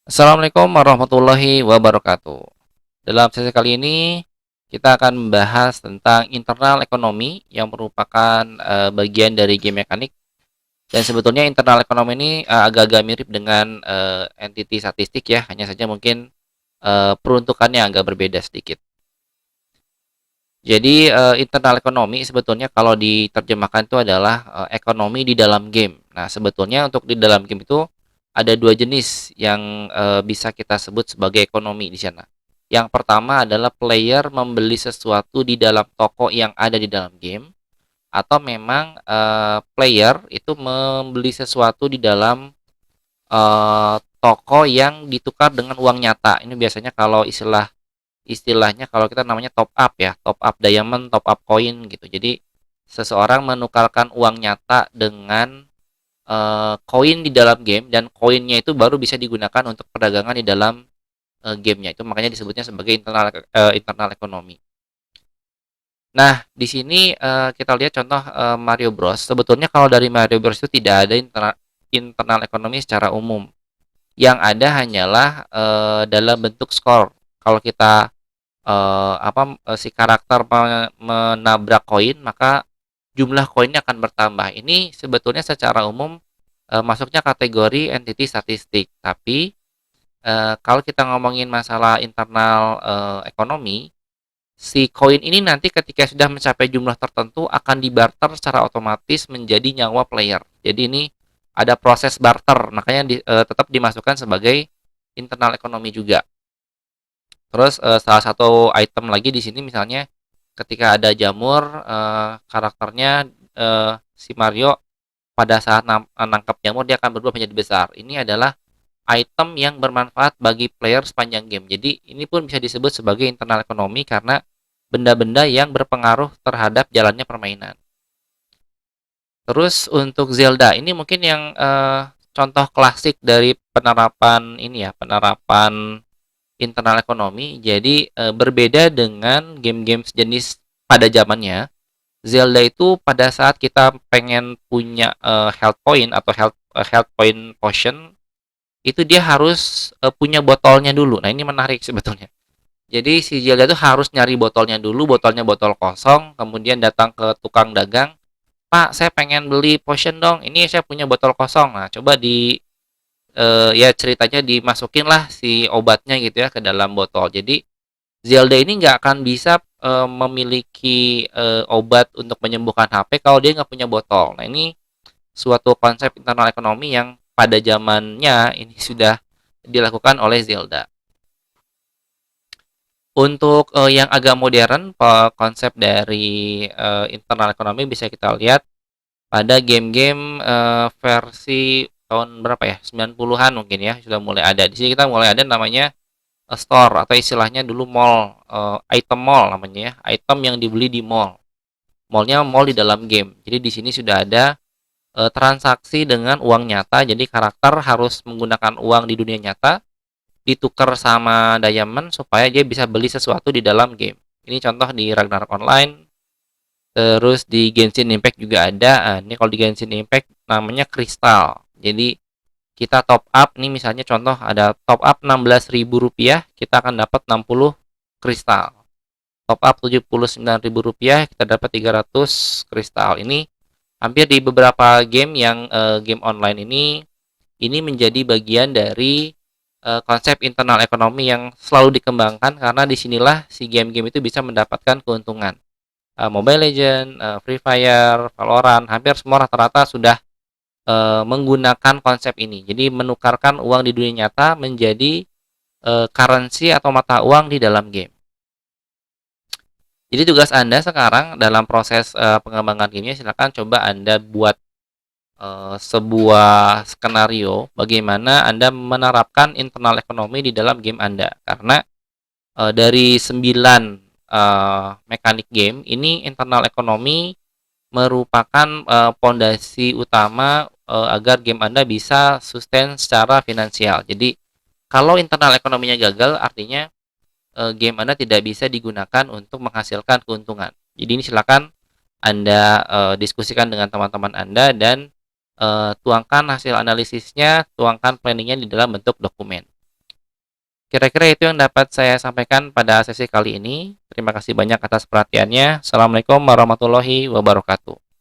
Assalamualaikum warahmatullahi wabarakatuh. Dalam sesi kali ini, kita akan membahas tentang internal ekonomi yang merupakan bagian dari game mekanik. Dan sebetulnya internal ekonomi ini agak-agak mirip dengan entity statistik ya, hanya saja mungkin peruntukannya agak berbeda sedikit. Jadi internal ekonomi sebetulnya kalau diterjemahkan itu adalah ekonomi di dalam game. Nah, sebetulnya untuk di dalam game itu ada dua jenis yang bisa kita sebut sebagai ekonomi di sana. Yang pertama adalah player membeli sesuatu di dalam toko yang ada di dalam game, atau memang player itu membeli sesuatu di dalam toko yang ditukar dengan uang nyata. Ini biasanya kalau istilahnya kalau kita namanya top up ya, top up diamond, top up koin gitu. Jadi seseorang menukarkan uang nyata dengan koin di dalam game, dan koinnya itu baru bisa digunakan untuk perdagangan di dalam gamenya. Itu makanya disebutnya sebagai internal ekonomi. Nah, di sini kita lihat contoh Mario Bros. Sebetulnya kalau dari Mario Bros itu tidak ada internal ekonomi secara umum. Yang ada hanyalah dalam bentuk skor. Kalau kita si karakter menabrak koin, maka jumlah koinnya akan bertambah. Ini sebetulnya secara umum masuknya kategori entity statistik. Tapi kalau kita ngomongin masalah internal ekonomi, si koin ini nanti ketika sudah mencapai jumlah tertentu akan dibarter secara otomatis menjadi nyawa player. Jadi ini ada proses barter, makanya tetap dimasukkan sebagai internal ekonomi juga. Terus salah satu item lagi di sini misalnya ketika ada jamur, karakternya si Mario pada saat nangkap jamur dia akan berubah menjadi besar. Ini adalah item yang bermanfaat bagi player sepanjang game. Jadi ini pun bisa disebut sebagai internal ekonomi karena benda-benda yang berpengaruh terhadap jalannya permainan. Terus untuk Zelda ini mungkin yang contoh klasik dari penerapan ini ya, penerapan internal ekonomi. Jadi berbeda dengan game-game sejenis pada zamannya. Zelda itu pada saat kita pengen punya health point atau health point potion, itu dia harus punya botolnya dulu. Nah, ini menarik sebetulnya. Jadi si Zelda itu harus nyari botolnya dulu, botolnya botol kosong, kemudian datang ke tukang dagang, "Pak, saya pengen beli potion dong. Ini saya punya botol kosong." Nah, coba ya ceritanya dimasukin lah si obatnya gitu ya ke dalam botol. Jadi Zelda ini nggak akan bisa memiliki obat untuk menyembuhkan HP kalau dia nggak punya botol. Nah, ini suatu konsep internal ekonomi yang pada zamannya ini sudah dilakukan oleh Zelda. Untuk yang agak modern, konsep dari internal ekonomi bisa kita lihat pada game-game versi tahun berapa ya? 90-an mungkin ya, sudah mulai ada. Di sini kita mulai ada namanya store atau istilahnya dulu mall, item mall namanya ya, item yang dibeli di mall. Mallnya mall di dalam game. Jadi di sini sudah ada transaksi dengan uang nyata. Jadi karakter harus menggunakan uang di dunia nyata ditukar sama diamond supaya dia bisa beli sesuatu di dalam game. Ini contoh di Ragnarok Online. Terus di Genshin Impact juga ada. Ini kalau di Genshin Impact namanya kristal. Jadi kita top up nih, misalnya contoh ada top up Rp16.000, kita akan dapat 60 kristal. Top up Rp79.000, kita dapat 300 kristal. Ini hampir di beberapa game yang game online ini menjadi bagian dari konsep internal ekonomi yang selalu dikembangkan, karena disinilah si game-game itu bisa mendapatkan keuntungan. Mobile Legends, Free Fire, Valorant, hampir semua rata-rata sudah menggunakan konsep ini. Jadi menukarkan uang di dunia nyata menjadi currency atau mata uang di dalam game. Jadi tugas Anda sekarang dalam proses pengembangan gamenya, silakan coba Anda buat sebuah skenario bagaimana Anda menerapkan internal ekonomi di dalam game Anda. Karena dari 9 mekanik game ini, internal ekonomi merupakan pondasi utama agar game Anda bisa sustain secara finansial. Jadi kalau internal ekonominya gagal, artinya game Anda tidak bisa digunakan untuk menghasilkan keuntungan. Jadi ini silakan Anda diskusikan dengan teman-teman Anda dan tuangkan hasil analisisnya, tuangkan planningnya di dalam bentuk dokumen. Kira-kira itu yang dapat saya sampaikan pada sesi kali ini. Terima kasih banyak atas perhatiannya. Assalamualaikum warahmatullahi wabarakatuh.